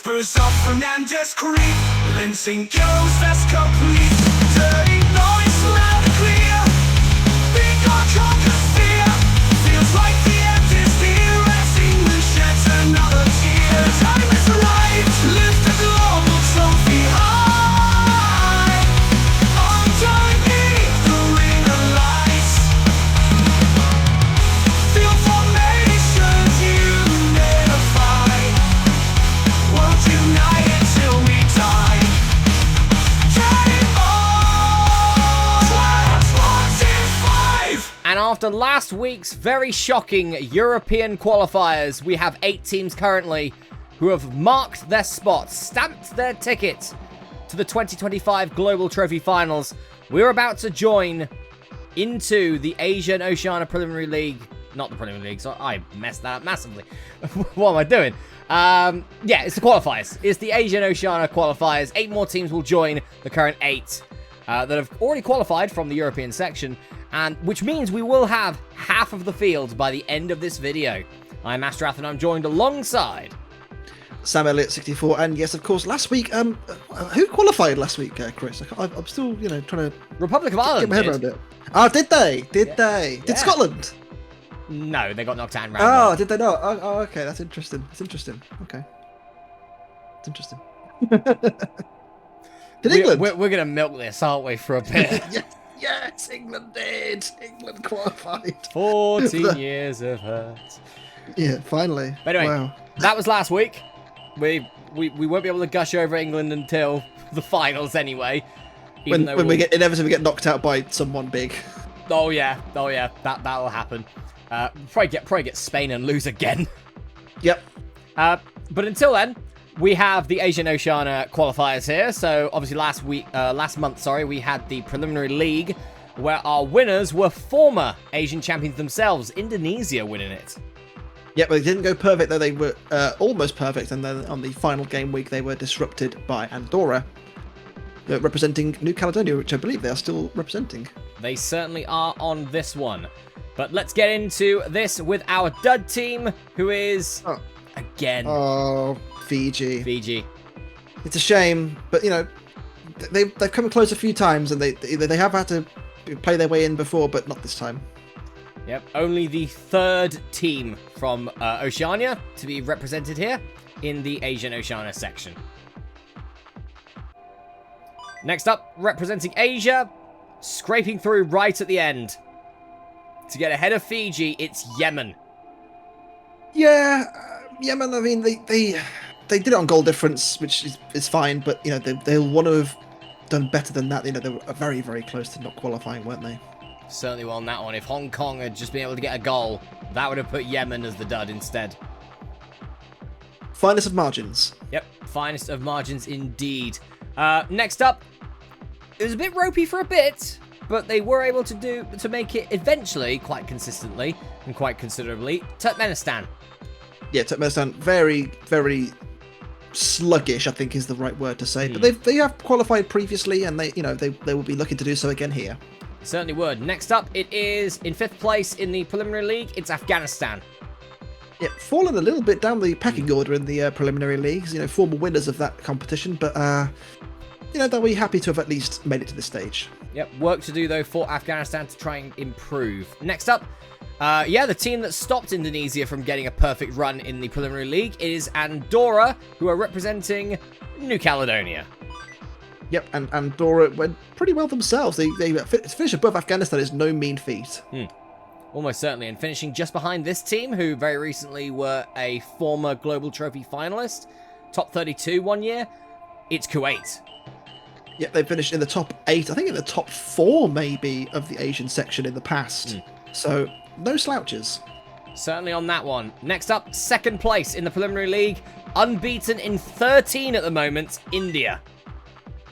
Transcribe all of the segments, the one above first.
Whispers of Fernandez creep, Lincing goes that's complete. Dirty noise loud and clear, being God conquers fear. Feels like the end is near as England sheds another tear. Time is right, lift the global trophy high. Underneath the ring of lights, feel formations unify. World united till we die. Get it all. 25. And after last week's very shocking European qualifiers, we have 8 teams currently who have marked their spots, stamped their ticket to the 2025 Global Trophy Finals. We're about to join into the Asia and Oceania Preliminary League. Not the Preliminary League, so I messed that up massively. What am I doing? Yeah, it's the qualifiers. It's the Asia and Oceania qualifiers. 8 more teams will join the current 8 that have already qualified from the European section, and which means we will have half of the field by the end of this video. I'm Masterath, and I'm joined alongside Sam Elliott 64, and yes, of course, last week, who qualified last week, Chris? I'm still, trying to Republic of Ireland. get my head around it. Oh, did they? Did they? Did Yeah. Scotland? No, they got knocked out in round Oh, one. did they not? Oh, okay, that's interesting. It's interesting. Okay. It's interesting. Did England? We're going to milk this, aren't we, for a bit? Yes, England did. England qualified. 14 years of hurt. Yeah, finally. But anyway, Wow. that was last week. We won't be able to gush over England until the finals anyway. When we get inevitably get knocked out by someone big. Oh yeah, that'll happen. Probably get Spain and lose again. Yep. But until then, we have the Asian Oceania qualifiers here. So obviously last month, we had the preliminary league where our winners were former Asian champions themselves, Indonesia winning it. Yeah, but they didn't go perfect, though. They were almost perfect, and then on the final game week, they were disrupted by Andorra, representing New Caledonia, which I believe they are still representing. They certainly are on this one. But let's get into this with our dud team, who is, again, Fiji. Fiji. It's a shame, but, they've come close a few times, and they have had to play their way in before, but not this time. Yep, only the 3rd team from Oceania to be represented here in the Asian Oceania section. Next up, representing Asia, scraping through right at the end. To get ahead of Fiji, it's Yemen. Yeah, Yemen, I mean, they did it on goal difference, which is fine, but, they'll want to have done better than that. They were very, very close to not qualifying, weren't they? Certainly won that one. If Hong Kong had just been able to get a goal, that would have put Yemen as the dud instead. Finest of margins. Yep, finest of margins indeed. Next up, it was a bit ropey for a bit, but they were able to make it eventually quite consistently and quite considerably. Turkmenistan. Yeah, Turkmenistan, very, very sluggish, I think is the right word to say. But they have qualified previously, and they will be looking to do so again here. Certainly would. Next up, it is in 5th place in the preliminary league. It's Afghanistan. Yeah, fallen a little bit down the pecking order in the preliminary leagues. Former winners of that competition, but they'll be happy to have at least made it to this stage. Yep, work to do though for Afghanistan to try and improve. Next up, the team that stopped Indonesia from getting a perfect run in the preliminary league is Andorra, who are representing New Caledonia. Yep, and Andorra went pretty well themselves. They finish above Afghanistan is no mean feat. Almost certainly, and finishing just behind this team, who very recently were a former Global Trophy finalist, top 32 one year, it's Kuwait. Yep, they finished in the top 8, I think in the top 4 maybe, of the Asian section in the past. So, no slouches. Certainly on that one. Next up, 2nd place in the preliminary league, unbeaten in 13 at the moment, India.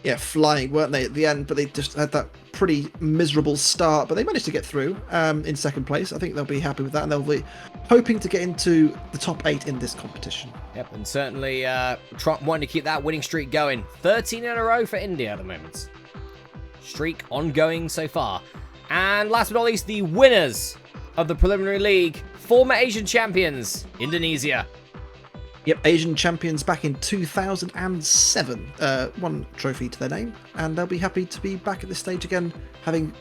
Yeah, flying, weren't they, at the end? But they just had that pretty miserable start. But they managed to get through in 2nd place. I think they'll be happy with that. And they'll be hoping to get into the top 8 in this competition. Yep, and certainly wanting to keep that winning streak going. 13 in a row for India at the moment. Streak ongoing so far. And last but not least, the winners of the preliminary league, former Asian champions, Indonesia. Yep, Asian champions back in 2007. One trophy to their name, and they'll be happy to be back at this stage again, having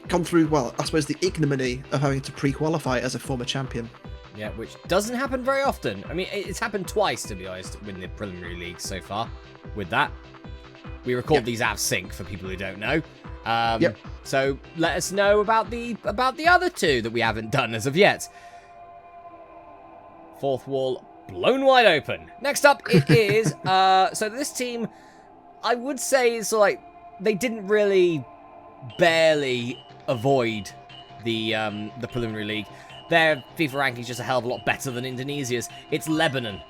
gone through, well, I suppose the ignominy of having to pre-qualify as a former champion. Yeah, which doesn't happen very often. I mean, it's happened twice, to be honest, in the preliminary league so far with that. We record these out of sync for people who don't know. So let us know about the other two that we haven't done as of yet. Fourth wall blown wide open. Next up, it is so this team, I would say, is like they didn't really barely avoid the preliminary league. Their FIFA ranking is just a hell of a lot better than Indonesia's. It's Lebanon.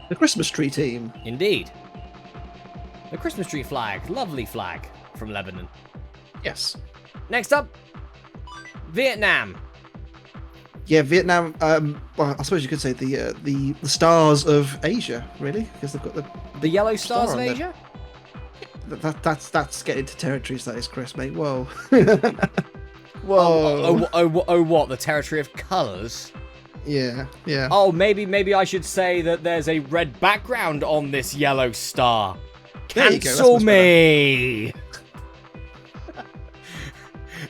The Christmas tree team. Indeed. The Christmas tree flag. Lovely flag from Lebanon. Yes. Next up, Vietnam. Yeah, Vietnam. Well, I suppose you could say the stars of Asia, really, because they've got The Yellow Stars star of on Asia? That's getting into territories, that is, Chris, mate. Whoa. Whoa. Oh, what? The territory of colours? Yeah. Oh, maybe I should say that there's a red background on this yellow star. There you go, Cancel that's much me!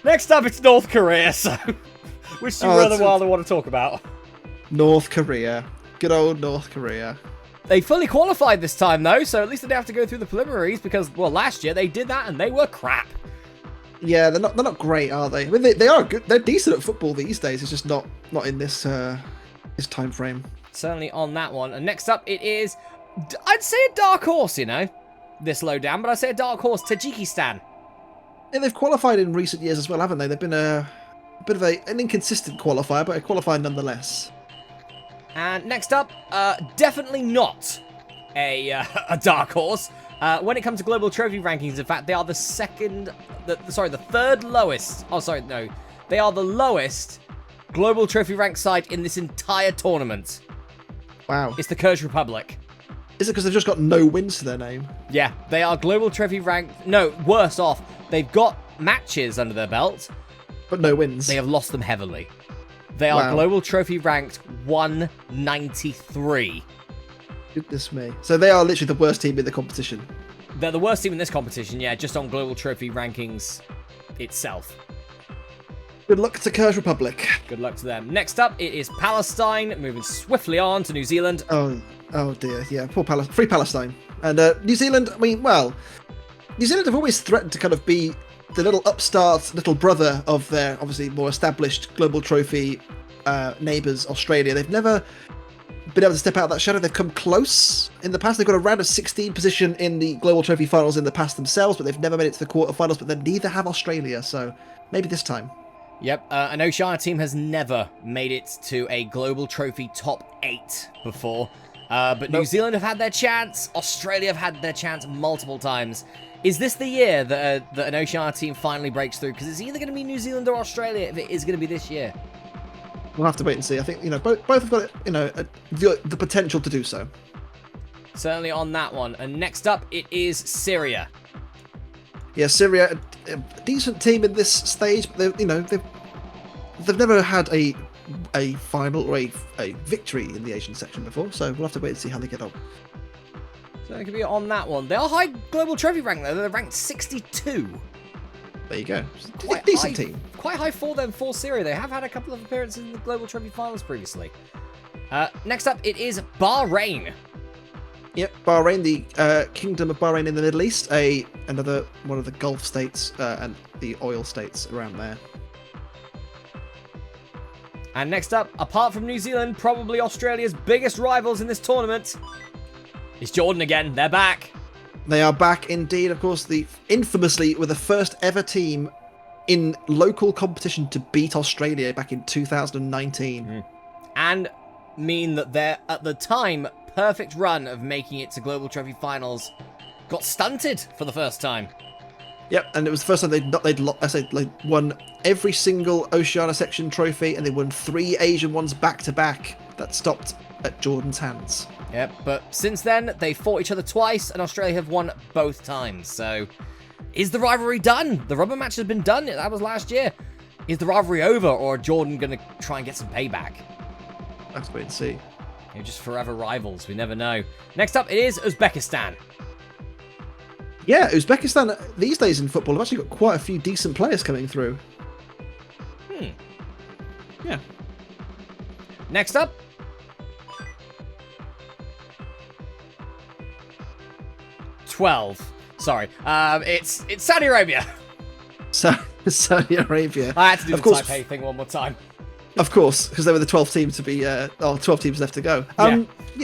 Next up, it's North Korea, so... Which do you rather want to talk about? North Korea. Good old North Korea. They fully qualified this time, though, so at least they don't have to go through the preliminaries, because, well, last year they did that and they were crap. Yeah, they're not great, are they? I mean, they are good. They're decent at football these days. It's just not in this this time frame. Certainly on that one. And next up, it is, I'd say a dark horse, you know, this low down, but I'd say a dark horse, Tajikistan. Yeah, they've qualified in recent years as well, haven't they? They've been a bit of an inconsistent qualifier, but a qualifier nonetheless. And next up, definitely not a dark horse. When it comes to global trophy rankings, in fact, they are the third lowest. Oh, sorry, no. They are the lowest global trophy rank side in this entire tournament. Wow. It's the Kyrgyz Republic. Is it because they've just got no wins to their name? Yeah, they are global trophy ranked. No, worse off. They've got matches under their belt, but no wins. They have lost them heavily. They are global trophy ranked 193. Goodness me. So they are literally the worst team in the competition. They're the worst team in this competition, yeah, just on global trophy rankings itself. Good luck to Kyrgyz Republic. Good luck to them. Next up, it is Palestine, moving swiftly on to New Zealand. Oh dear, yeah, poor Free Palestine. And New Zealand, I mean, well, New Zealand have always threatened to kind of be the little upstart, little brother of their, obviously, more established global trophy neighbours, Australia. They've never been able to step out of that shadow. They've come close in the past. They've got a round of 16 position in the global trophy finals in the past themselves, but they've never made it to the quarterfinals, but then neither have Australia, so maybe this time. Yep, an Oceania team has never made it to a global trophy top 8 before. But New Zealand have had their chance. Australia have had their chance multiple times. Is this the year that an Oceania team finally breaks through? Because it's either going to be New Zealand or Australia if it is going to be this year. We'll have to wait and see. I think, both have got, the potential to do so. Certainly on that one. And next up, it is Syria. Yeah, Syria, a decent team in this stage, but they've never had a final or a victory in the Asian section before, so we'll have to wait and see how they get on. So it could be on that one. They are high global trophy rank though. They're ranked 62. There you go. Decent team. Quite high for them for Syria. They have had a couple of appearances in the global trophy finals previously. Next up, it is Bahrain. Yep, Bahrain, the Kingdom of Bahrain in the Middle East, another one of the Gulf states and the oil states around there. And next up, apart from New Zealand, probably Australia's biggest rivals in this tournament, is Jordan again. They're back. They are back indeed. Of course, infamously were the first ever team in local competition to beat Australia back in 2019. And mean that their, at the time, perfect run of making it to Global Trophy Finals got stunted for the first time. Yep, and it was the first time they'd won every single Oceania section trophy, and they won 3 Asian ones back to back. That stopped at Jordan's hands. Yep, but since then they fought each other twice, and Australia have won both times. So, is the rivalry done? The rubber match has been done. That was last year. Is the rivalry over, or are Jordan going to try and get some payback? Let's wait and see. They're just forever rivals. We never know. Next up, it is Uzbekistan. Yeah, Uzbekistan these days in football have actually got quite a few decent players coming through. Yeah. Next up, Sorry, it's Saudi Arabia. Saudi Arabia. I had to do of the course, Taipei thing one more time. Of course, because they were the 12th team to be, 12 teams left to go.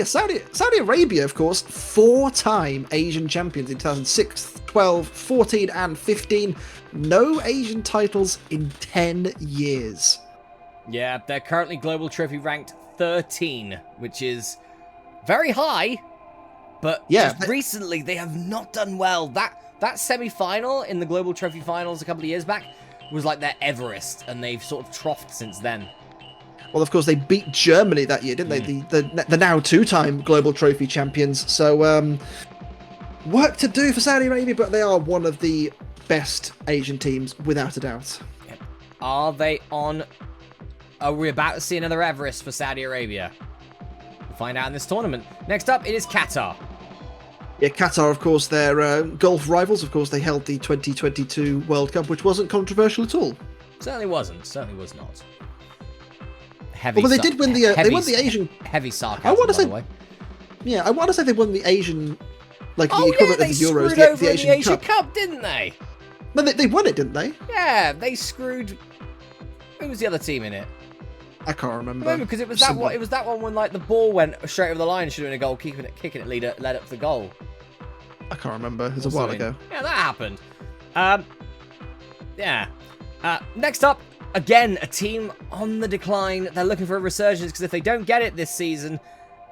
Saudi Arabia, of course, 4-time Asian champions in 2006, 12, 14, and 15. No Asian titles in 10 years. Yeah, they're currently Global Trophy ranked 13, which is very high, but just recently they have not done well. That semi-final in the Global Trophy finals a couple of years back was like their Everest, and they've sort of troughed since then. Well, of course, they beat Germany that year, didn't they? The now 2-time Global Trophy champions. So, work to do for Saudi Arabia, but they are one of the best Asian teams, without a doubt. Are they on... Are we about to see another Everest for Saudi Arabia? We'll find out in this tournament. Next up, it is Qatar. Yeah, Qatar, of course, they're golf rivals. Of course, they held the 2022 World Cup, which wasn't controversial at all. Certainly wasn't. Certainly was not. Well, they did win they won the Asian. Heavy sarcasm, I want to say, by the way. Yeah, I want to say they won the Asian, the equivalent of the Euros, the Asian Cup, didn't they? No, they won it, didn't they? Yeah, they screwed. Who was the other team in it? I can't remember. No, because it was that one. It was that one when like the ball went straight over the line, should have been a goal, kicking it, led up to the goal. I can't remember. It was a while ago. Yeah, that happened. Yeah. Next up, again, a team on the decline. They're looking for a resurgence because if they don't get it this season,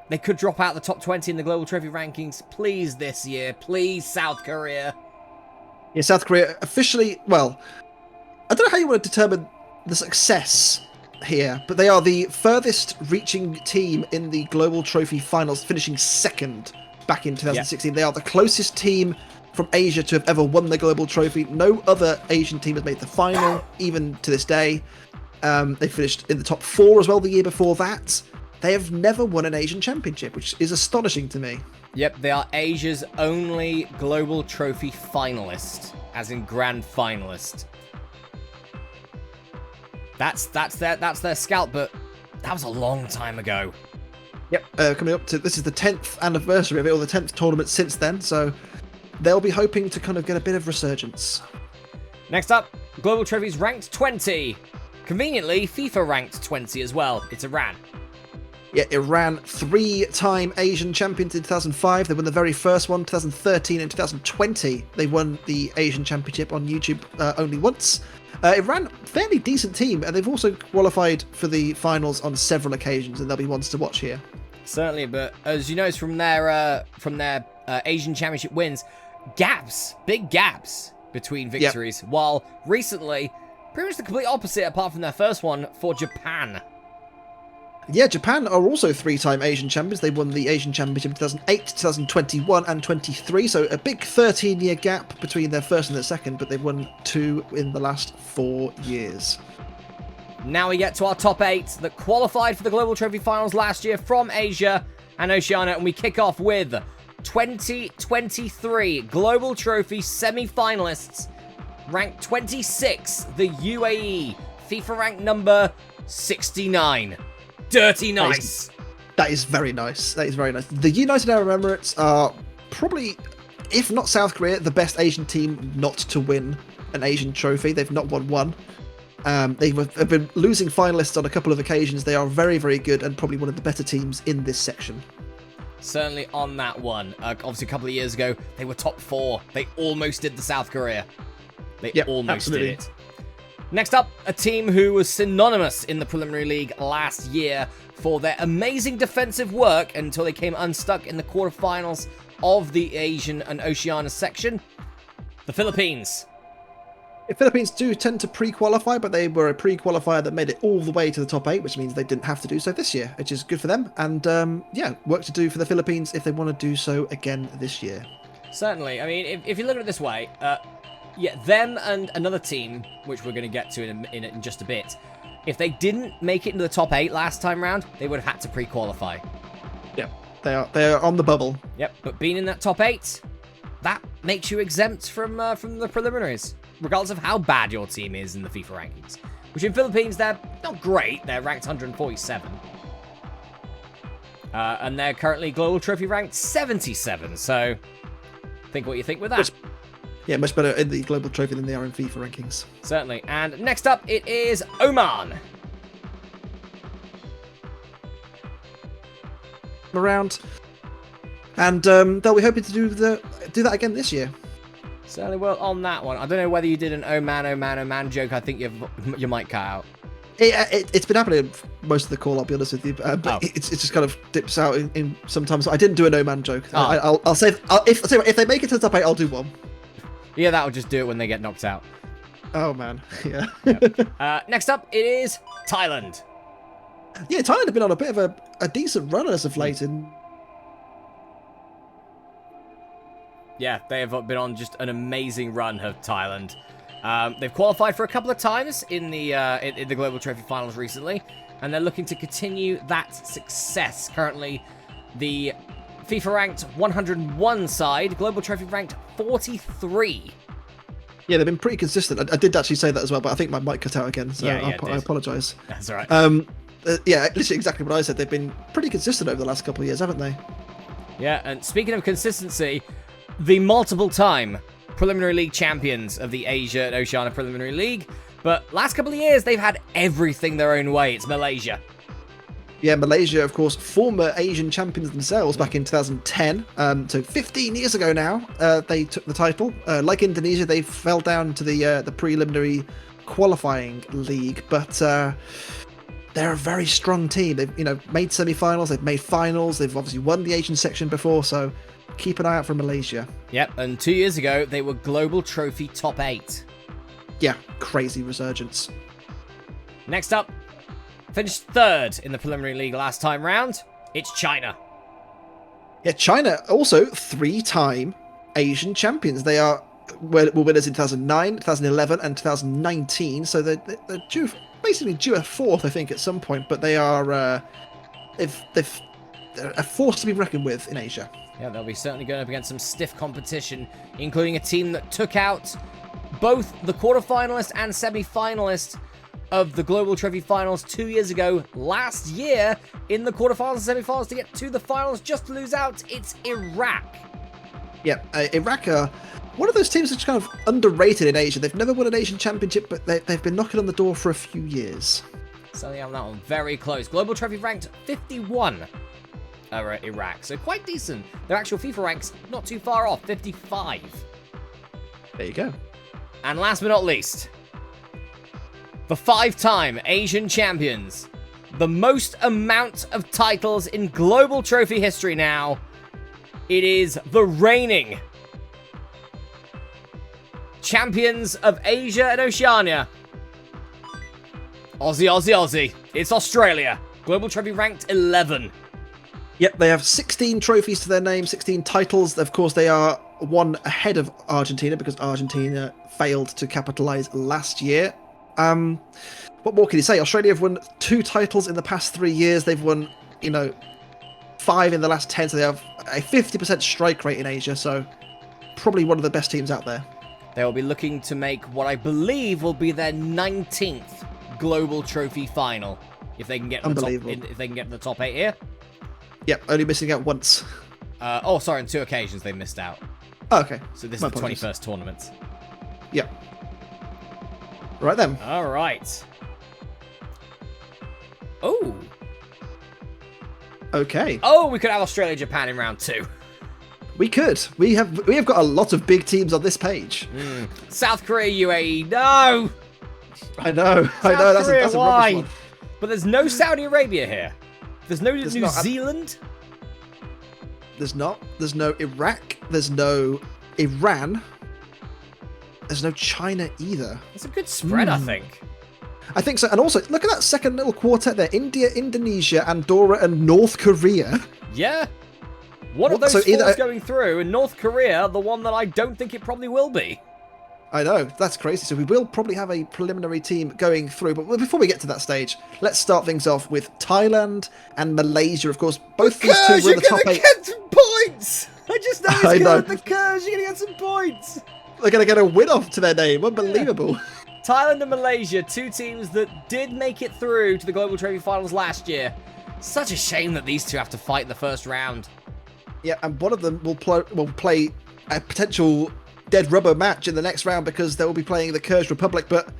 they could drop out the top 20 in the Global Trophy rankings. Please this year. Please, South Korea. Yeah, South Korea officially, well, I don't know how you want to determine the success here, but they are the furthest reaching team in the Global Trophy finals, finishing second back in 2016. Yep. They are the closest team from Asia to have ever won the Global Trophy. No other Asian team has made the final, even to this day. They finished in the top 4 as well the year before that. They have never won an Asian championship, which is astonishing to me. Yep, they are Asia's only Global Trophy finalist, as in grand finalist. That's their scalp, but that was a long time ago. Yep, coming up to, this is the 10th anniversary of it, or the 10th tournament since then, so they'll be hoping to kind of get a bit of resurgence. Next up, Global Trophy's ranked 20. Conveniently, FIFA ranked 20 as well. It's Iran. Yeah, Iran, 3-time Asian champions in 2005. They won the very first one, 2013 and 2020. They won the Asian Championship on YouTube only once. Iran, fairly decent team, and they've also qualified for the finals on several occasions, and there'll be ones to watch here. Certainly, but as you notice from their Asian Championship wins, big gaps between victories, while recently, pretty much the complete opposite apart from their first one for Japan. Yeah, Japan are also 3-time Asian champions. They won the Asian Championship in 2008, 2021 and 23, so a big 13-year gap between their first and their second, but they've won 2 in the last 4 years. Now we get to our top 8 that qualified for the Global Trophy Finals last year from Asia and Oceania, and we kick off with 2023 Global Trophy semi-finalists, ranked 26, the UAE, FIFA rank number 69. Dirty nice. That is very nice. That is very nice. The United Arab Emirates are probably, if not South Korea, the best Asian team not to win an Asian trophy. They've not won one. They have been losing finalists on a couple of occasions. They are very, very good and probably one of the better teams in this section. Certainly on that one. Obviously, a couple of years ago, they were top 4. They almost did the South Korea. They almost did it. Next up, a team who was synonymous in the preliminary league last year for their amazing defensive work until they came unstuck in the quarterfinals of the Asian and Oceania section, the Philippines. The Philippines do tend to pre-qualify, but they were a pre-qualifier that made it all the way to the top 8, which means they didn't have to do so this year, which is good for them. And work to do for the Philippines if they want to do so again this year. Certainly. I mean, if you look at it this way, them and another team, which we're going to get to in just a bit, if they didn't make it into the top 8 last time round, they would have had to pre-qualify. They are on the bubble. Yep, but being in that top 8, that makes you exempt from the preliminaries, regardless of how bad your team is in the FIFA rankings. Which in Philippines, they're not great. They're ranked 147. And they're currently Global Trophy ranked 77. So, think what you think with that. Yeah, much better in the Global Trophy than they are in FIFA rankings. Certainly. And next up, it is Oman. Around, and they'll be hoping to do that again this year. Certainly will on that one. I don't know whether you did an Oman joke. I think you might cut out. It's been happening most of the call, I'll be honest with you, but it just kind of dips out in sometimes. I didn't do an Oman joke. I'll say if they make it to the top 8, I'll do one. Yeah, that'll just do it when they get knocked out. Oh man, yeah. Yep. Next up, it is Thailand. Yeah, Thailand have been on a bit of a decent run as of late, and yeah, they have been on just an amazing run of Thailand. They've qualified for a couple of times in the Global Trophy Finals recently, and they're looking to continue that success. Currently, the FIFA ranked 101 side, Global Trophy ranked 43. Yeah, they've been pretty consistent. I did actually say that as well, but I think my mic cut out again, so I apologise. That's all right. Yeah, literally exactly what I said. They've been pretty consistent over the last couple of years, haven't they? Yeah, and speaking of consistency, the multiple-time Preliminary League champions of the Asia and Oceania Preliminary League, but last couple of years, they've had everything their own way. It's Malaysia. Yeah, Malaysia, of course, former Asian champions themselves back in 2010. So 15 years ago now, they took the title. Like Indonesia, they fell down to the preliminary qualifying league, but they're a very strong team. They've made semi-finals, they've made finals, they've obviously won the Asian section before, so keep an eye out for Malaysia. Yep, and 2 years ago, they were Global Trophy top 8. Yeah, crazy resurgence. Next up, finished 3rd in the Preliminary League last time round. It's China. Yeah, China also 3-time Asian champions. They were winners in 2009, 2011, and 2019. So they're basically due a 4th, I think, at some point. But they are they're a force to be reckoned with in Asia. Yeah, they'll be certainly going up against some stiff competition, including a team that took out both the quarterfinalist and semi-finalist of the Global Trophy Finals 2 years ago, last year, in the quarterfinals and semi-finals to get to the finals just to lose out. It's Iraq. Yeah, Iraq are one of those teams that's kind of underrated in Asia. They've never won an Asian championship, but they've been knocking on the door for a few years. So yeah, on that one, very close. Global Trophy ranked 51. Iraq, so quite decent. Their actual FIFA ranks not too far off, 55. There you go. And last but not least, the 5-time Asian champions, the most amount of titles in Global Trophy history now. It is the reigning champions of Asia and Oceania. Aussie. It's Australia. Global Trophy ranked 11. Yep, they have 16 trophies to their name, 16 titles. Of course, they are one ahead of Argentina because Argentina failed to capitalise last year. What more can you say? Australia have won 2 titles in the past 3 years. They've won, 5 in the last 10, so they have a 50% strike rate in Asia, so probably one of the best teams out there. They will be looking to make what I believe will be their 19th Global Trophy final, if they can get to the top 8 here. Yep, only missing out once. Sorry, on 2 occasions they missed out. Oh, okay. So this is the 21st tournament. Yep. Right then. All right. Oh. Okay. Oh, we could have Australia, Japan in round 2. We could. We have got a lot of big teams on this page. South Korea, UAE. No. I know. South Korea, that's a why? rubbish one. But there's no Saudi Arabia here. There's no New Zealand. There's not. There's no Iraq. There's no Iran. There's no China either. It's a good spread, I think. I think so. And also, look at that second little quartet there. India, Indonesia, Andorra, and North Korea. Yeah. One of those four is going through, and North Korea, the one that I don't think it probably will be. I know, that's crazy. So we will probably have a preliminary team going through. But before we get to that stage, let's start things off with Thailand and Malaysia. Of course, both these two were in the top 8. Get some points! I just noticed I know. the curse, you're going to get some points! They're going to get a win off to their name. Unbelievable. Thailand and Malaysia, two teams that did make it through to the Global Trophy Finals last year. Such a shame that these two have to fight in the first round. Yeah, and one of them will play a potential dead rubber match in the next round because they will be playing the Kyrgyz Republic, but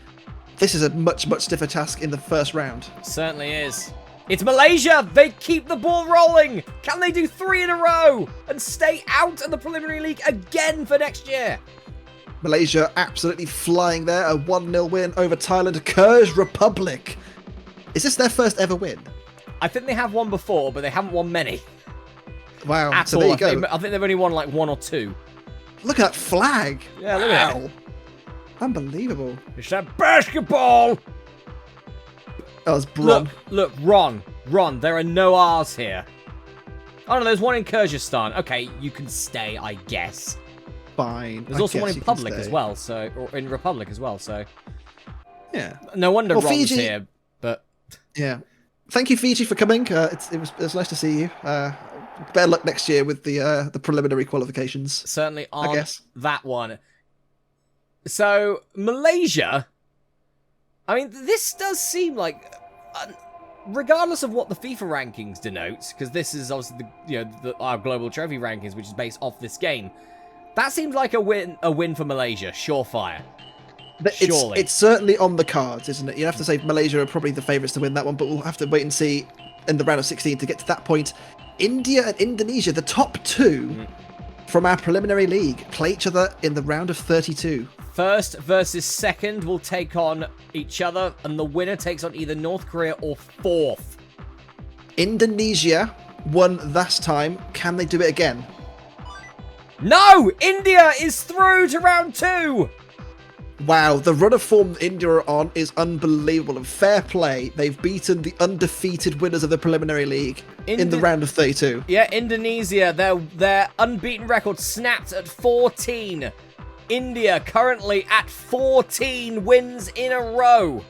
this is a much stiffer task in the first round. Certainly is. It's Malaysia! They keep the ball rolling! Can they do 3 in a row and stay out of the preliminary league again for next year? Malaysia absolutely flying there, a 1-0 win over Thailand, Kyrgyz Republic. Is this their first ever win? I think they have won before, but they haven't won many. Wow, At so all. there you go. I think they've only won like 1 or 2. Look at that flag. Yeah, look at it. Unbelievable. It's that basketball! That was Bron. Look, Ron, there are no R's here. Oh no, there's one in Kyrgyzstan. Okay, you can stay, I guess. Fine. There's also one in Republic as well, or in Republic as well, so... Yeah. No wonder Ron's Fiji, here, but... Yeah. Thank you, Fiji, for coming. It was nice to see you. Better luck next year with the preliminary qualifications. Certainly on I guess. that one. So, Malaysia... I mean, this does seem like... regardless of what the FIFA rankings denote, because this is obviously our global trophy rankings, which is based off this game, that seems like a win for Malaysia, surefire. Surely. It's certainly on the cards, isn't it? You have to say Malaysia are probably the favourites to win that one, but we'll have to wait and see in the round of 16 to get to that point. India and Indonesia, the top 2 from our preliminary league, play each other in the round of 32. First versus second will take on each other, and the winner takes on either North Korea or fourth. Indonesia won last time. Can they do it again? No! India is through to round 2! Wow, the run of form India are on is unbelievable, and fair play. They've beaten the undefeated winners of the preliminary league in the round of 32. Yeah, Indonesia, their unbeaten record snapped at 14. India currently at 14 wins in a row.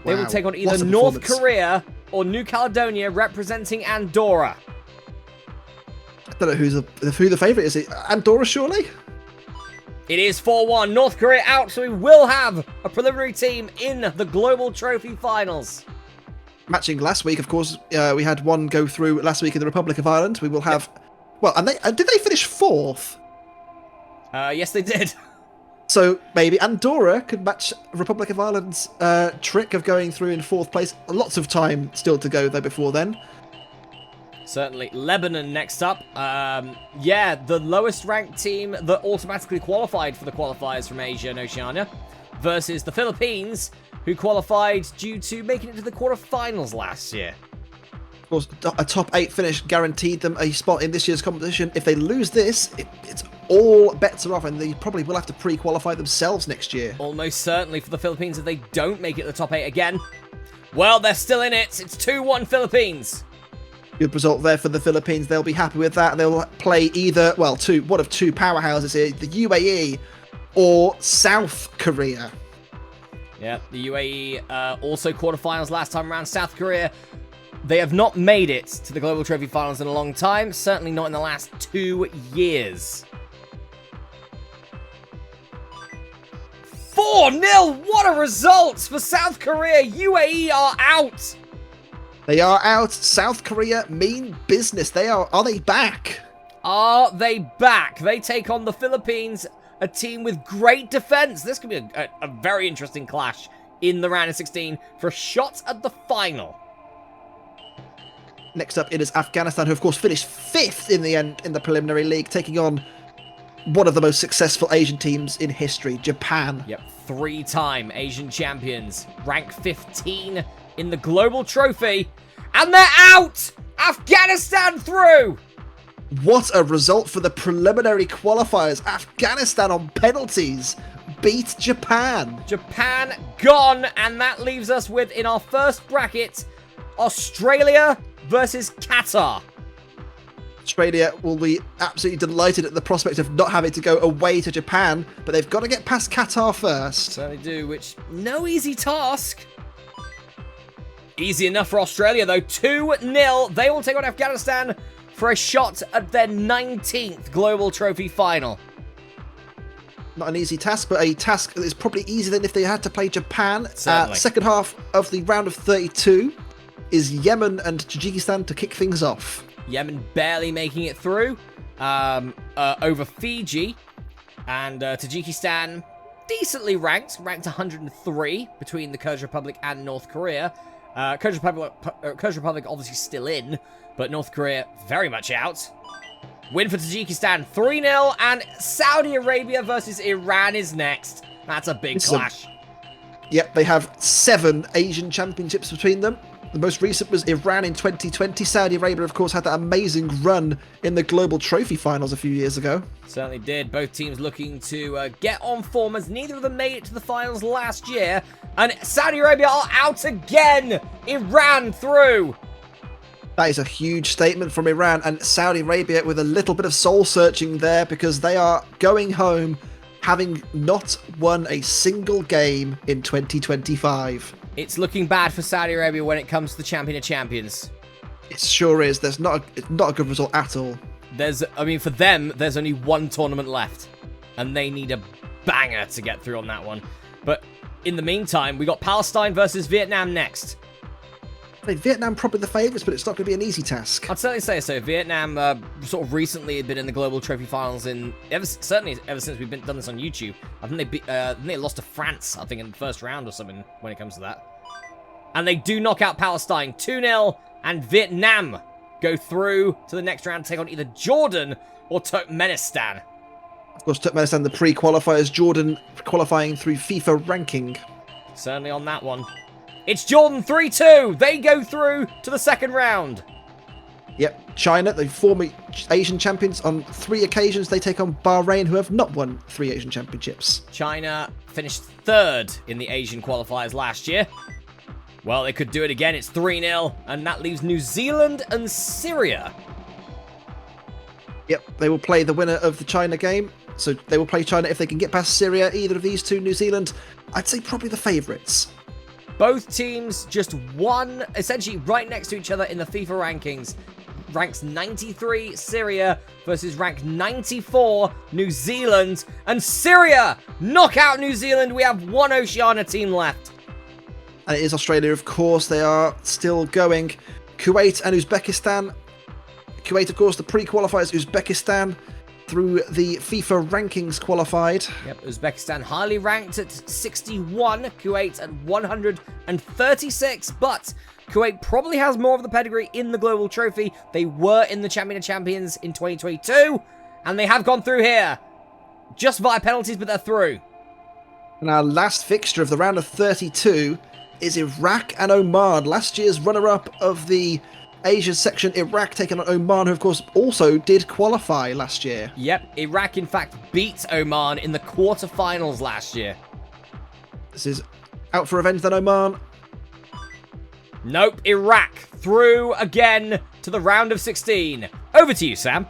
They will take on either North Korea or New Caledonia representing Andorra. I don't know who the favourite is. Andorra, surely? It is 4-1. North Korea out, so we will have a preliminary team in the Global Trophy Finals. Matching last week, of course, we had one go through last week in the Republic of Ireland. We will have... Well, and did they finish 4th? Yes, they did. So maybe Andorra could match Republic of Ireland's trick of going through in 4th place. Lots of time still to go, though, before then. Certainly. Lebanon next up. Yeah, the lowest ranked team that automatically qualified for the qualifiers from Asia and Oceania versus the Philippines, who qualified due to making it to the quarterfinals last year. Of course, a top 8 finish guaranteed them a spot in this year's competition. If they lose this, it's all bets are off, and they probably will have to pre-qualify themselves next year. Almost certainly for the Philippines if they don't make it to the top 8 again. Well, they're still in it. It's 2-1 Philippines. Good result there for the Philippines. They'll be happy with that. They'll play either, well, one of two powerhouses here, the UAE or South Korea. Yeah, the UAE also quarterfinals last time around. South Korea, they have not made it to the Global Trophy Finals in a long time. Certainly not in the last 2 years. 4-0! What a result for South Korea! UAE are out! They are out. South Korea mean business. Are they back? Are they back? They take on the Philippines, a team with great defense. This could be a very interesting clash in the round of 16 for a shot at the final. Next up, it is Afghanistan, who of course finished 5th in the end in the preliminary league, taking on one of the most successful Asian teams in history, Japan. Yep, 3-time Asian champions, rank 15 in the global trophy, and they're out! Afghanistan through! What a result for the preliminary qualifiers. Afghanistan on penalties beat Japan. Japan gone, and that leaves us with, in our first bracket, Australia versus Qatar. Australia will be absolutely delighted at the prospect of not having to go away to Japan, but they've got to get past Qatar first. Certainly do, which no easy task. Easy enough for Australia, though. 2-0. They will take on Afghanistan for a shot at their 19th Global Trophy final. Not an easy task, but a task that is probably easier than if they had to play Japan. Certainly. Second half of the round of 32 is Yemen and Tajikistan to kick things off. Yemen barely making it through over Fiji, and Tajikistan decently ranked 103 between the Kyrgyz Republic and North Korea. Kyrgyz Republic obviously still in, but North Korea very much out. Win for Tajikistan 3-0, and Saudi Arabia versus Iran is next. That's a big clash. Yep, they have 7 Asian championships between them. The most recent was Iran in 2020. Saudi Arabia, of course, had that amazing run in the Global Trophy finals a few years ago. Certainly did. Both teams looking to get on form, as neither of them made it to the finals last year. And Saudi Arabia are out again. Iran through. That is a huge statement from Iran, and Saudi Arabia with a little bit of soul searching there, because they are going home having not won a single game in 2025. It's looking bad for Saudi Arabia when it comes to the Champion of Champions. It sure is. It's not a good result at all. For them, there's only one tournament left, and they need a banger to get through on that one. But in the meantime, we got Palestine versus Vietnam next. Vietnam probably the favourites, but it's not going to be an easy task. I'd certainly say so. Vietnam sort of recently had been in the Global Trophy finals ever since we've done this on YouTube. I think they lost to France, I think, in the first round or something when it comes to that. And they do knock out Palestine 2-0, and Vietnam go through to the next round to take on either Jordan or Turkmenistan. Of course, Turkmenistan, the pre-qualifiers, Jordan qualifying through FIFA ranking. Certainly on that one. It's Jordan 3-2. They go through to the second round. Yep, China, the former Asian champions, on 3 occasions they take on Bahrain, who have not won 3 Asian championships. China finished 3rd in the Asian qualifiers last year. Well, they could do it again. It's 3-0, and that leaves New Zealand and Syria. Yep, they will play the winner of the China game. So they will play China if they can get past Syria. Either of these two, New Zealand, I'd say probably the favourites. Both teams just one, essentially right next to each other in the FIFA rankings. Ranks 93, Syria, versus rank 94, New Zealand. And Syria knock out New Zealand. We have one Oceania team left. And it is Australia, of course. They are still going. Kuwait and Uzbekistan. Kuwait, of course, the pre-qualifiers. Uzbekistan through the FIFA rankings qualified. Yep, Uzbekistan highly ranked at 61, Kuwait at 136, but Kuwait probably has more of the pedigree in the Global Trophy. They were in the Champion of Champions in 2022, and they have gone through here. Just via penalties, but they're through. And our last fixture of the round of 32 is Iraq and Oman. Last year's runner-up of the Asia section, Iraq taking on Oman, who of course also did qualify last year. Yep, Iraq in fact beat Oman in the quarterfinals last year. This is out for revenge then, Oman. Nope, Iraq through again to the round of 16. Over to you, Sam.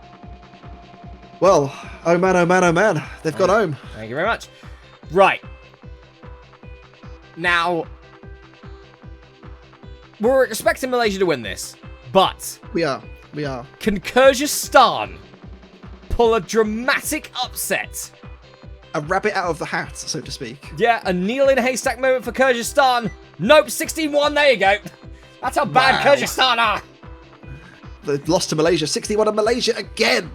Well, Oman, they've got home. Thank you very much. Right. Now, we're expecting Malaysia to win this, but We are. can Kyrgyzstan pull a dramatic upset? A rabbit out of the hat, so to speak. Yeah, a needle in a haystack moment for Kyrgyzstan. Nope, 16-1, there you go. That's how bad Wow. Kyrgyzstan are. They've lost to Malaysia, 61, and Malaysia again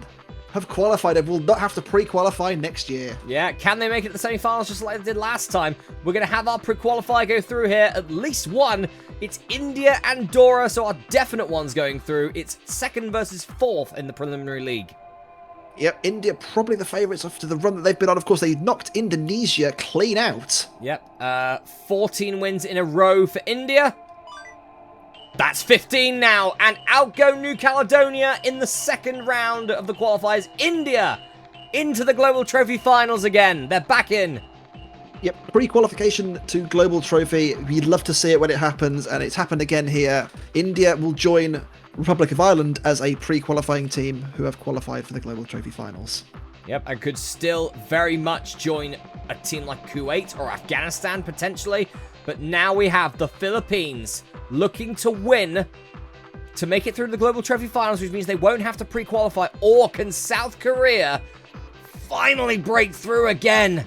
have qualified and will not have to pre-qualify next year. Yeah, can they make it to the semi-finals just like they did last time? We're going to have our pre-qualifier go through here, at least one. It's India and Dora, so our definite ones going through. It's 2nd versus 4th in the preliminary league. Yep, India probably the favourites after the run that they've been on. Of course, they knocked Indonesia clean out. Yep, 14 wins in a row for India. That's 15 now, and out go New Caledonia in the second round of the qualifiers. India into the Global Trophy finals again. They're back in. Yep, pre-qualification to Global Trophy. We'd love to see it when it happens, and it's happened again here. India will join Republic of Ireland as a pre-qualifying team who have qualified for the Global Trophy Finals. Yep, and could still very much join a team like Kuwait or Afghanistan, potentially. But now we have the Philippines looking to win to make it through the Global Trophy Finals, which means they won't have to pre-qualify. Or can South Korea finally break through again?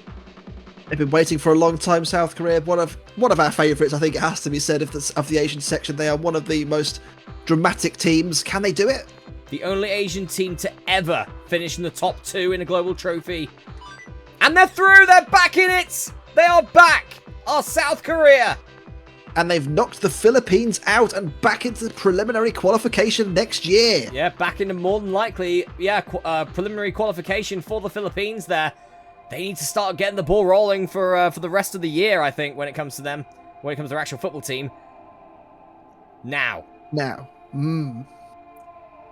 They've been waiting for a long time, South Korea. One of our favourites, I think it has to be said, of the Asian section. They are one of the most dramatic teams. Can they do it? The only Asian team to ever finish in the top 2 in a global trophy. And they're through! They're back in it! They are back! Our South Korea! And they've knocked the Philippines out and back into the preliminary qualification next year. Yeah, back into more than likely, preliminary qualification for the Philippines there. They need to start getting the ball rolling for the rest of the year, I think, when it comes to them. When it comes to their actual football team. Now.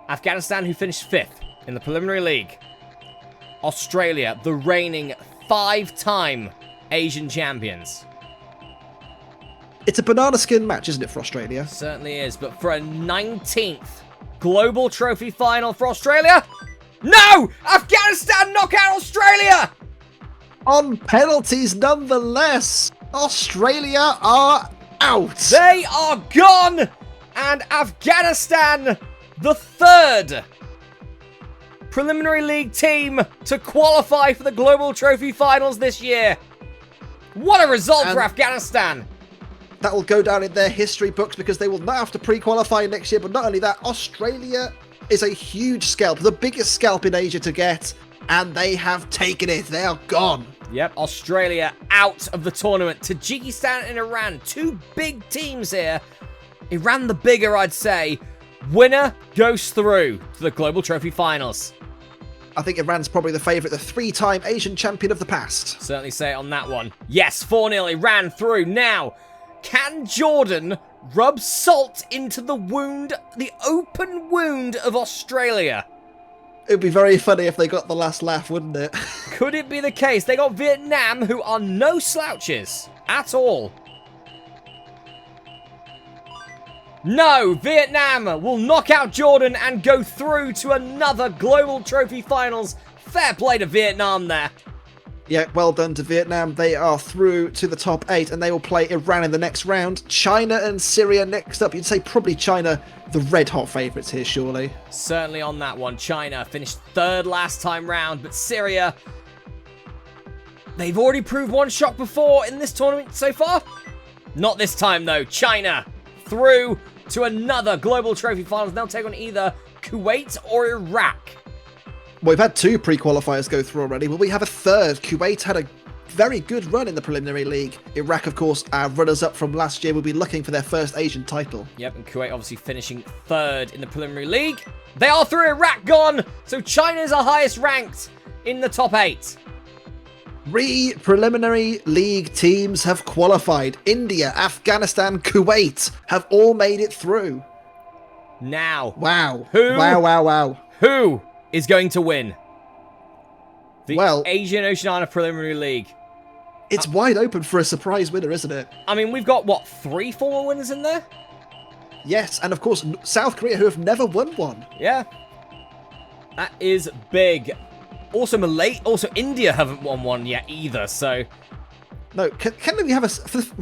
Afghanistan, who finished 5th in the preliminary league. Australia, the reigning 5-time Asian champions. It's a banana skin match, isn't it, for Australia? Certainly is, but for a 19th global trophy final for Australia? No! Afghanistan knock out Australia! On penalties, nonetheless. Australia are out. They are gone! And Afghanistan, the 3rd preliminary league team to qualify for the Global Trophy Finals this year. What a result for Afghanistan! That will go down in their history books because they will not have to pre-qualify next year. But not only that, Australia is a huge scalp, the biggest scalp in Asia to get, and they have taken it. They are gone. Yep, Australia out of the tournament. Tajikistan and Iran, 2 big teams here. Iran the bigger, I'd say. Winner goes through to the Global Trophy Finals. I think Iran's probably the favourite, the 3-time Asian champion of the past. Certainly say it on that one. Yes, 4-0, Iran through. Now, can Jordan rub salt into the wound, the open wound of Australia? It would be very funny if they got the last laugh, wouldn't it? Could it be the case? They got Vietnam, who are no slouches at all. No, Vietnam will knock out Jordan and go through to another Global Trophy Finals. Fair play to Vietnam there. Yeah, well done to Vietnam. They are through to the top 8 and they will play Iran in the next round. China and Syria next up. You'd say probably China, the red-hot favourites here, surely. Certainly on that one. China finished 3rd last time round, but Syria, they've already proved one shock before in this tournament so far. Not this time, though. China through to another Global Trophy Finals. They'll take on either Kuwait or Iraq. Well, we've had 2 pre-qualifiers go through already. Will we have a 3rd? Kuwait had a very good run in the preliminary league. Iraq, of course, our runners-up from last year, will be looking for their first Asian title. Yep, and Kuwait obviously finishing 3rd in the preliminary league. They are through. Iraq gone. So China is our highest ranked in the top 8. 3 preliminary league teams have qualified. India, Afghanistan, Kuwait have all made it through. Now. Wow. Who? Wow. Who is going to win the Asian Asian Oceania Preliminary League? It's wide open for a surprise winner, isn't it? I mean, we've got, what, 3 former winners in there? Yes, and of course, South Korea, who have never won one. Yeah. That is big. Also, India haven't won one yet either, so... No, can we have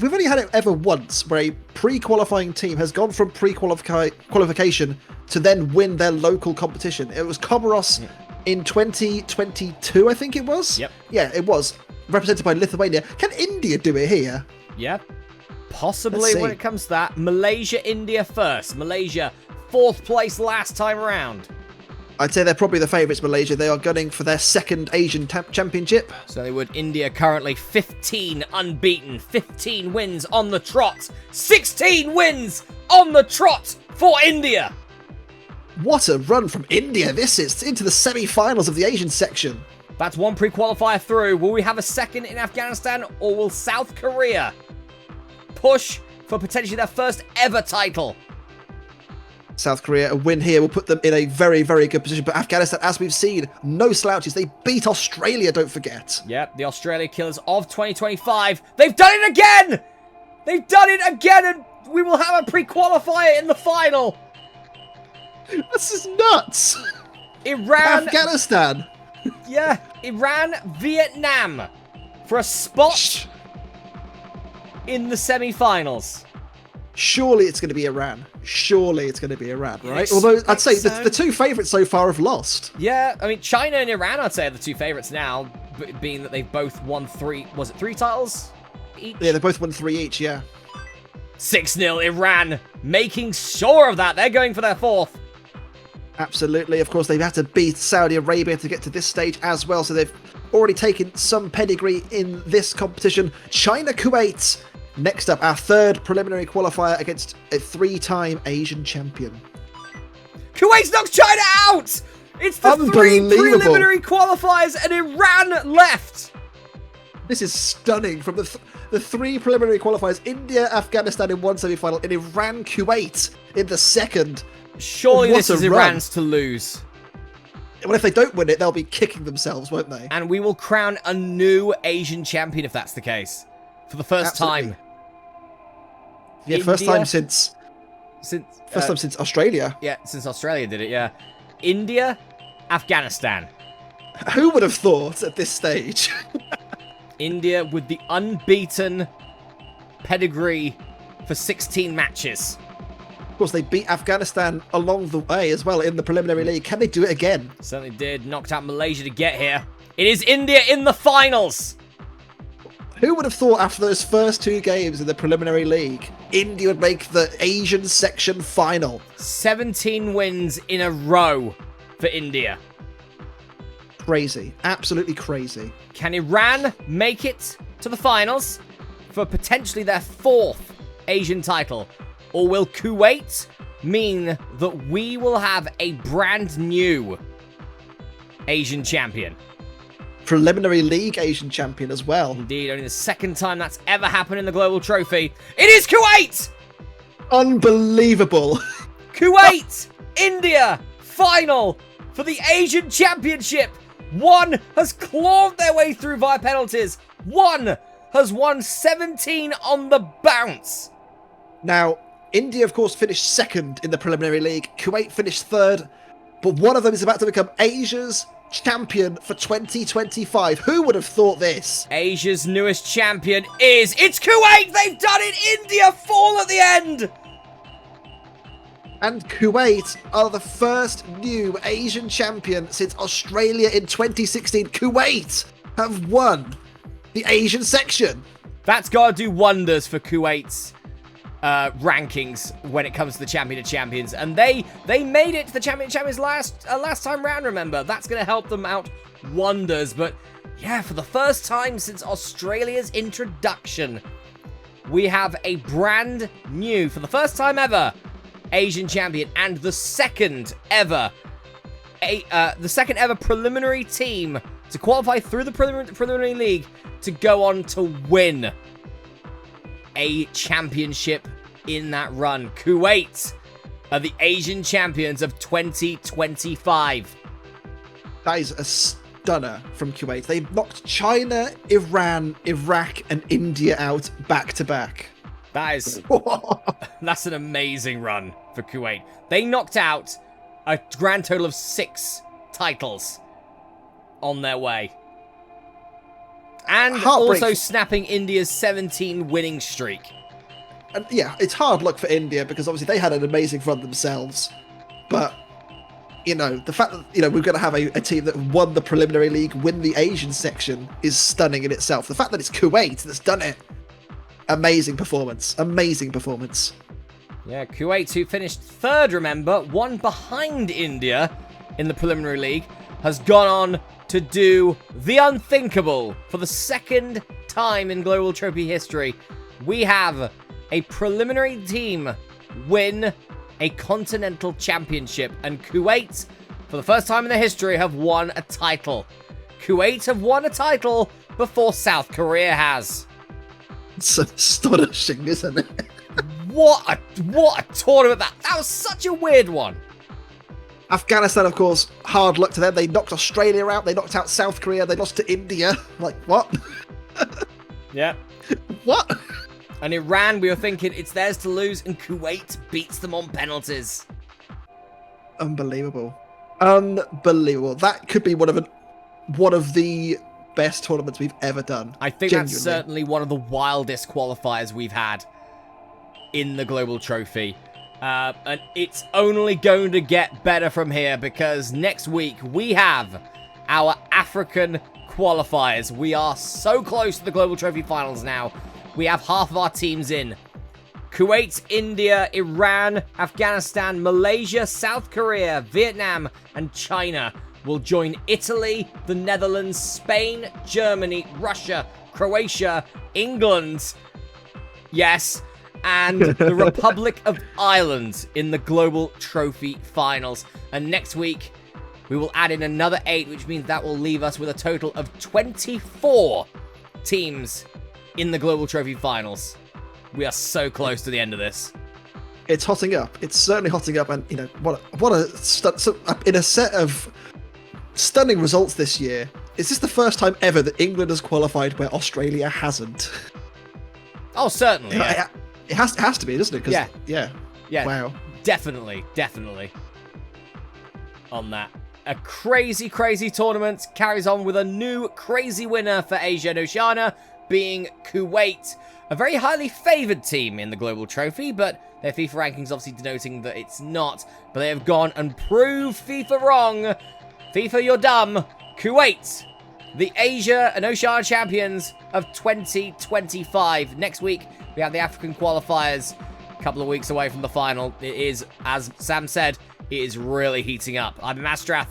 we've only had it ever once where a pre-qualifying team has gone from pre-qualification to then win their local competition. It was Comoros in 2022, I think it was? Yep. Yeah, it was. Represented by Lithuania. Can India do it here? Yeah. Possibly when it comes to that. Malaysia, India first. Malaysia, 4th place last time around. I'd say they're probably the favourites, Malaysia. They are gunning for their 2nd Asian championship. So they would. India currently 15 unbeaten, 15 wins on the trot, 16 wins on the trot for India. What a run from India this is, into the semi-finals of the Asian section. That's 1 pre-qualifier through. Will we have a 2nd in Afghanistan, or will South Korea push for potentially their first ever title? South Korea, a win here will put them in a very, very good position. But Afghanistan, as we've seen, no slouches. They beat Australia, don't forget. Yep, the Australia Killers of 2025. They've done it again! They've done it again, and we will have a pre-qualifier in the final. This is nuts. Iran, Afghanistan. yeah, Iran, Vietnam for a spot in the semi-finals. Surely it's going to be Iran. Surely it's going to be Iran, right? Yes, Although I'd say so. the two favourites so far have lost. Yeah, I mean, China and Iran, I'd say, are the two favourites now, being that they've both won three titles each? Yeah, they both won 3 each, yeah. 6-0 Iran, making sure of that. They're going for their fourth. Absolutely. Of course, they've had to beat Saudi Arabia to get to this stage as well, so they've already taken some pedigree in this competition. China, Kuwait. Next up, our third preliminary qualifier against a 3-time Asian champion. Kuwait knocks China out! It's the 3 Unbelievable. preliminary qualifiers and Iran left! This is stunning. From the 3 preliminary qualifiers, India, Afghanistan in one semi-final, and Iran, Kuwait in the second. Surely What this a is run. Iran's to lose. Well, if they don't win it, they'll be kicking themselves, won't they? And we will crown a new Asian champion if that's the case. For the first Absolutely. time. Yeah, first India- time since Australia. Yeah, since Australia did it, yeah. India, Afghanistan. Who would have thought at this stage? India with the unbeaten pedigree for 16 matches. Of course, they beat Afghanistan along the way as well in the preliminary league. Can they do it again? Certainly did. Knocked out Malaysia to get here. It is India in the finals. Who would have thought after those first 2 games in the preliminary league, India would make the Asian section final? 17 wins in a row for India. Crazy. Absolutely crazy. Can Iran make it to the finals for potentially their 4th Asian title? Or will Kuwait mean that we will have a brand new Asian champion? Preliminary league Asian champion as well. Indeed, only the 2nd time that's ever happened in the Global Trophy. It is Kuwait! Unbelievable. Kuwait! India! Final for the Asian Championship! One has clawed their way through via penalties. One has won 17 on the bounce. Now, India, of course, finished 2nd in the preliminary league. Kuwait finished 3rd. But one of them is about to become Asia's champion for 2025. Who would have thought this? Asia's newest champion it's Kuwait! They've done it! India fall at the end! And Kuwait are the first new Asian champion since Australia in 2016. Kuwait have won the Asian section. That's got to do wonders for Kuwait's rankings when it comes to the Champion of Champions. And they made it to the Champion of Champions last time round, remember. That's going to help them out wonders. But yeah, for the first time since Australia's introduction, we have a brand new, for the first time ever, Asian champion, and the second ever preliminary team to qualify through the preliminary league to go on to win a championship in that run. Kuwait are the Asian champions of 2025. That is a stunner from Kuwait. They knocked China, Iran, Iraq, and India out back to back. That's an amazing run for Kuwait. They knocked out a grand total of 6 titles on their way. And also snapping India's 17 winning streak. And yeah, it's hard luck for India because obviously they had an amazing run themselves. But, you know, the fact that, you know, we're going to have a team that won the preliminary league, win the Asian section is stunning in itself. The fact that it's Kuwait that's done it. Amazing performance. Amazing performance. Yeah, Kuwait, who finished 3rd, remember, one behind India in the preliminary league, has gone on to do the unthinkable for the 2nd time in Global Trophy history. We have a preliminary team win a continental championship, and Kuwait, for the first time in their history, have won a title. Kuwait have won a title before South Korea has. It's astonishing, isn't it? What a tournament that was such a weird one. Afghanistan, of course, hard luck to them. They knocked Australia out. They knocked out South Korea. They lost to India. Like, what? Yeah. What? And Iran, we were thinking it's theirs to lose, and Kuwait beats them on penalties. Unbelievable. Unbelievable. That could be one of the best tournaments we've ever done. I think that's certainly one of the wildest qualifiers we've had in the Global Trophy. And it's only going to get better from here because next week we have our African qualifiers. We are so close to the Global Trophy finals now. We have half of our teams in. Kuwait, India, Iran, Afghanistan, Malaysia, South Korea, Vietnam, and China will join Italy, the Netherlands, Spain, Germany, Russia, Croatia, England, yes, and the Republic of Ireland in the Global Trophy finals. And next week, we will add in another 8, which means that will leave us with a total of 24 teams in the Global Trophy finals. We are so close to the end of this. It's hotting up. It's certainly hotting up, and you know in a set of stunning results this year. Is this the first time ever that England has qualified where Australia hasn't? Oh, certainly. Yeah. It has to be, doesn't it? Yeah. Wow. Definitely. On that. A crazy, crazy tournament carries on with a new crazy winner for Asia and Oceania, being Kuwait. A very highly favoured team in the Global Trophy, but their FIFA rankings obviously denoting that it's not. But they have gone and proved FIFA wrong. FIFA, you're dumb. Kuwait, the Asia and Oceania champions of 2025. Next week, we have the African qualifiers. A couple of weeks away from the final. It is, as Sam said, it is really heating up. I'm Masterath.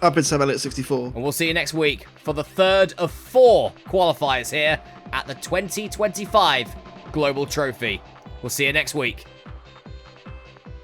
I've been Sven-Göran Eriksson. And we'll see you next week for the third of 4 qualifiers here at the 2025 Global Trophy. We'll see you next week.